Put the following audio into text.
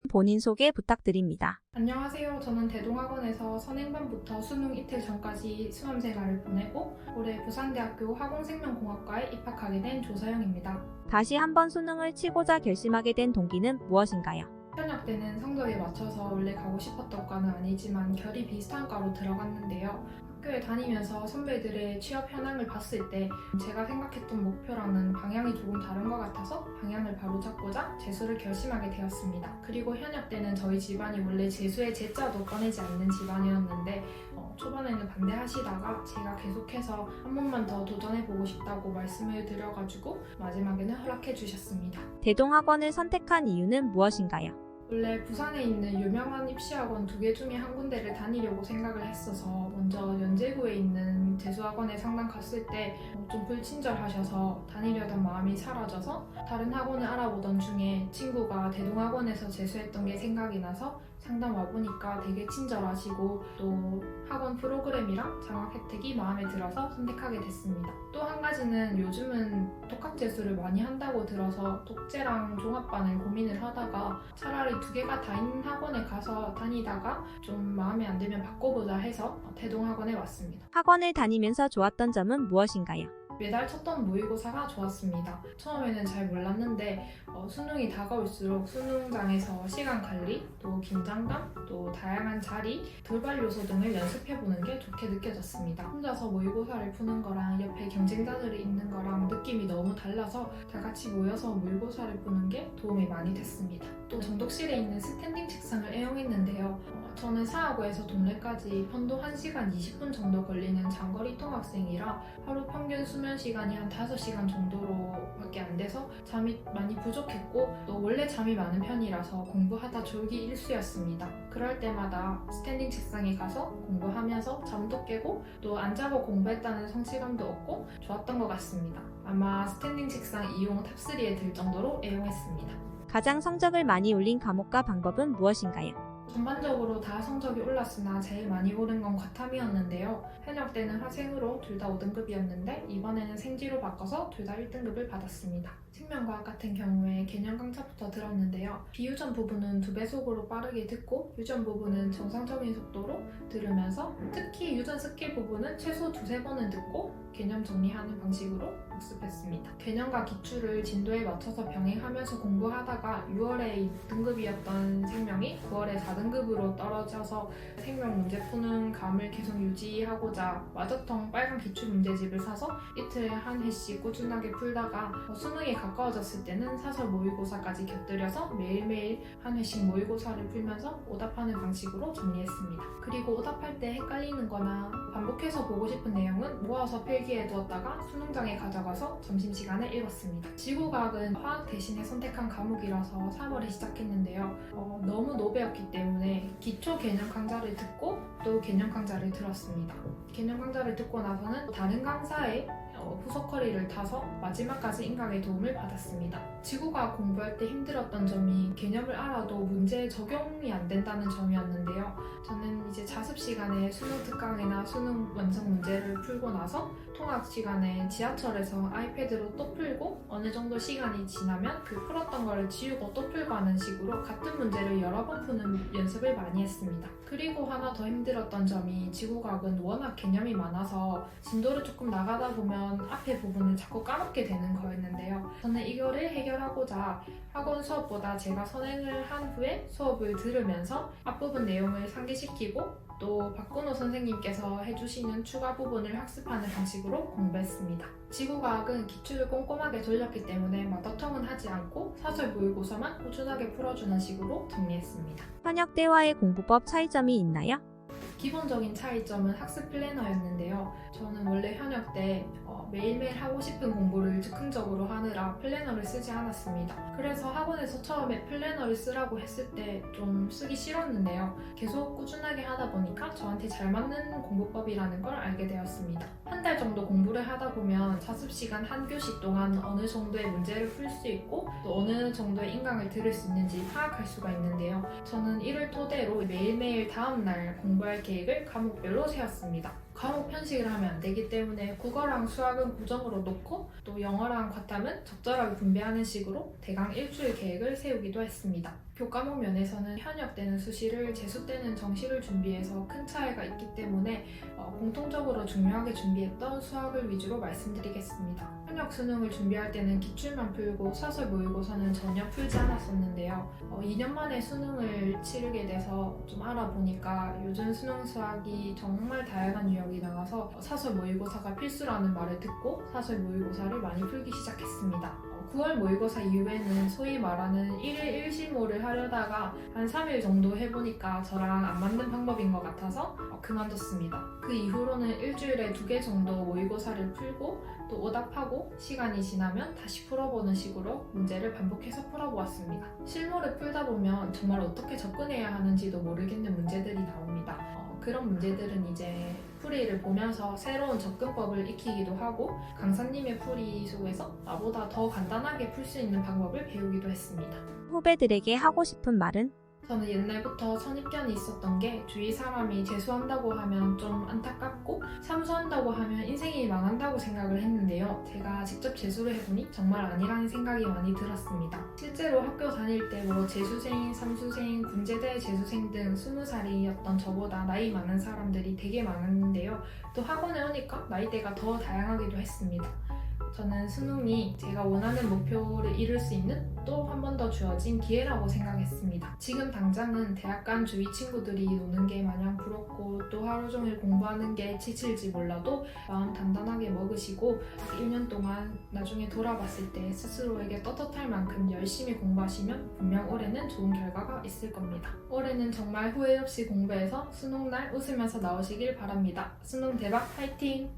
본인 소개 부탁드립니다. 안녕하세요. 저는 대동학원에서 선행반부터 수능 이틀 전까지 수험생활을 보내고 올해 부산대학교 화공생명공학과에 입학하게 된 조서영입니다. 다시 한번 수능을 치고자 결심하게 된 동기는 무엇인가요? 현역 때는 성적에 맞춰서 원래 가고 싶었던 과는 아니지만 결이 비슷한 과로 들어갔는데요. 학교에 다니면서 선배들의 취업 현황을 봤을 때 제가 생각했던 목표랑은 방향이 조금 다른 것 같아서 방향을 바로잡고자 재수를 결심하게 되었습니다. 그리고 현역 때는 저희 집안이 원래 재수의 재자도 꺼내지 않는 집안이었는데 초반에는 반대하시다가 제가 계속해서 한 번만 더 도전해보고 싶다고 말씀을 드려가지고 마지막에는 허락해 주셨습니다. 대동학원을 선택한 이유는 무엇인가요? 원래 부산에 있는 유명한 입시학원 2개 중에 한 군데를 다니려고 생각을 했어서 먼저 연제구에 있는 재수학원에 상담 갔을 때 좀 불친절하셔서 다니려던 마음이 사라져서 다른 학원을 알아보던 중에 친구가 대동학원에서 재수했던 게 생각이 나서 상담 와보니까 되게 친절하시고 또 학원 프로그램이랑 장학 혜택이 마음에 들어서 선택하게 됐습니다. 또 한 가지는 요즘은 독학재수를 많이 한다고 들어서 독재랑 종합반을 고민을 하다가 차라리 2개가 다 있는 학원에 가서 다니다가 좀 마음에 안 들면 바꿔보자 해서 대동학원에 왔습니다. 학원을 다니면서 좋았던 점은 무엇인가요? 매달 쳤던 모의고사가 좋았습니다. 처음에는 잘 몰랐는데 수능이 다가올수록 수능장에서 시간 관리, 또 긴장감, 또 다양한 자리, 돌발 요소 등을 연습해보는 게 좋게 느껴졌습니다. 혼자서 모의고사를 푸는 거랑 옆에 경쟁자들이 있는 거랑 느낌이 너무 달라서 다 같이 모여서 모의고사를 푸는 게 도움이 많이 됐습니다. 또 정독실에 있는 스탠딩 책상을 애용했는데요. 저는 사하구에서 동네까지 편도 1시간 20분 정도 걸리는 장거리 통학생이라 하루 평균 수면 시간이 한 5시간 정도로밖에 안 돼서 잠이 많이 부족했고 또 원래 잠이 많은 편이라서 공부하다 졸기 일쑤였습니다. 그럴 때마다 스탠딩 책상에 가서 공부하면서 잠도 깨고 또 앉아서 공부했다는 성취감도 얻고 좋았던 것 같습니다. 아마 스탠딩 책상 이용 탑3에 들 정도로 애용했습니다. 가장 성적을 많이 올린 과목과 방법은 무엇인가요? 전반적으로 다 성적이 올랐으나 제일 많이 오른 건 과탐이었는데요. 현역 때는 화생으로 둘 다 5등급이었는데 이번에는 생지로 바꿔서 둘 다 1등급을 받았습니다. 생명과학 같은 경우에 개념 강좌부터 들었는데요. 비유전 부분은 2배속으로 빠르게 듣고 유전 부분은 정상적인 속도로 들으면서 특히 유전 스킬 부분은 최소 2-3번은 듣고 개념 정리하는 방식으로 복습했습니다. 개념과 기출을 진도에 맞춰서 병행하면서 공부하다가 6월에 2등급이었던 생명이 9월에 4등급으로 떨어져서 생명 문제 푸는 감을 계속 유지하고자 마저텅 빨간 기출 문제집을 사서 이틀에 한 회씩 꾸준하게 풀다가 수능에 가까워졌을 때는 사설 모의고사까지 곁들여서 매일매일 한 회씩 모의고사를 풀면서 오답하는 방식으로 정리했습니다. 그리고 오답할 때 헷갈리는 거나 반복해서 보고 싶은 내용은 모아서 필기해 두었다가 수능장에 가져가서 점심시간에 읽었습니다. 지구과학은 화학 대신에 선택한 과목이라서 3월에 시작했는데요. 너무 노배웠기 때문에 기초 개념 강좌를 듣고 또 개념 강좌를 들었습니다. 개념 강좌를 듣고 나서는 다른 강사의 후속커리를 타서 마지막까지 인강의 도움을 받았습니다. 지구과학 공부할 때 힘들었던 점이 개념을 알아도 문제에 적용이 안 된다는 점이었는데요. 저는 이제 자습 시간에 수능 특강이나 수능 완성 문제를 풀고 나서 통학 시간에 지하철에서 아이패드로 또 풀고 어느 정도 시간이 지나면 그 풀었던 거를 지우고 또 풀고 하는 식으로 같은 문제를 여러 번 푸는 연습을 많이 했습니다. 그리고 하나 더 힘들었던 점이 지구과학은 워낙 개념이 많아서 진도를 조금 나가다 보면 앞에 부분을 자꾸 까먹게 되는 거였는데요. 저는 이거를 해결하고자 학원 수업보다 제가 선행을 한 후에 수업을 들으면서 앞부분 내용을 상기시키고 또 박근호 선생님께서 해주시는 추가 부분을 학습하는 방식으로 공부했습니다. 지구과학은 기출을 꼼꼼하게 돌렸기 때문에 마더텅은 하지 않고 사설 모의고사만 꾸준하게 풀어주는 식으로 정리했습니다. 현역 때와의 공부법 차이점이 있나요? 기본적인 차이점은 학습 플래너였는데요. 저는 원래 현역 때 매일매일 하고 싶은 공부를 즉흥적으로 하느라 플래너를 쓰지 않았습니다. 그래서 학원에서 처음에 플래너를 쓰라고 했을 때 좀 쓰기 싫었는데요. 계속 꾸준하게 하다 보니까 저한테 잘 맞는 공부법이라는 걸 알게 되었습니다. 한 달 정도 공부를 하다 보면 자습 시간 한 교시 동안 어느 정도의 문제를 풀 수 있고 또 어느 정도의 인강을 들을 수 있는지 파악할 수가 있는데요. 저는 이를 토대로 매일매일 다음날 공부할 계획을 과목별로 세웠습니다. 과목 편식을 하면 안 되기 때문에 국어랑 수학은 고정으로 놓고 또 영어랑 과탐은 적절하게 분배하는 식으로 대강 일주일 계획을 세우기도 했습니다. 교과목 면에서는 현역 때는 수시를, 재수 때는 정시를 준비해서 큰 차이가 있기 때문에 공통적으로 중요하게 준비했던 수학을 위주로 말씀드리겠습니다. 현역 수능을 준비할 때는 기출만 풀고 사설 모의고사는 전혀 풀지 않았었는데요. 2년 만에 수능을 치르게 돼서 좀 알아보니까 요즘 수능 수학이 정말 다양한 유형이 나와서 사설 모의고사가 필수라는 말을 듣고 사설 모의고사를 많이 풀기 시작했습니다. 9월 모의고사 이후에는 소위 말하는 1일 1실모를 하려다가 한 3일 정도 해보니까 저랑 안 맞는 방법인 것 같아서 그만뒀습니다. 그 이후로는 일주일에 2개 정도 모의고사를 풀고 또 오답하고 시간이 지나면 다시 풀어보는 식으로 문제를 반복해서 풀어보았습니다. 실무를 풀다 보면 정말 어떻게 접근해야 하는지도 모르겠는 문제들이 나옵니다. 그런 문제들은 이제 풀이를 보면서 새로운 접근법을 익히기도 하고 강사님의 풀이 속에서 나보다 더 간단하게 풀 수 있는 방법을 배우기도 했습니다. 후배들에게 하고 싶은 말은? 저는 옛날부터 선입견이 있었던 게 주위 사람이 재수한다고 하면 좀 안타깝고 삼수한다고 하면 인생이 망한다고 생각을 했는데요. 제가 직접 재수를 해보니 정말 아니라는 생각이 많이 들었습니다. 실제로 학교 다닐 때 뭐 재수생, 삼수생, 군제대 재수생 등 20살이었던 저보다 나이 많은 사람들이 되게 많았는데요. 또 학원에 오니까 나이대가 더 다양하기도 했습니다. 저는 수능이 제가 원하는 목표를 이룰 수 있는 또 한 번 더 주어진 기회라고 생각했습니다. 지금 당장은 대학 간 주위 친구들이 노는 게 마냥 부럽고 또 하루 종일 공부하는 게 지칠지 몰라도 마음 단단하게 먹으시고 1년 동안 나중에 돌아봤을 때 스스로에게 떳떳할 만큼 열심히 공부하시면 분명 올해는 좋은 결과가 있을 겁니다. 올해는 정말 후회 없이 공부해서 수능날 웃으면서 나오시길 바랍니다. 수능 대박 파이팅!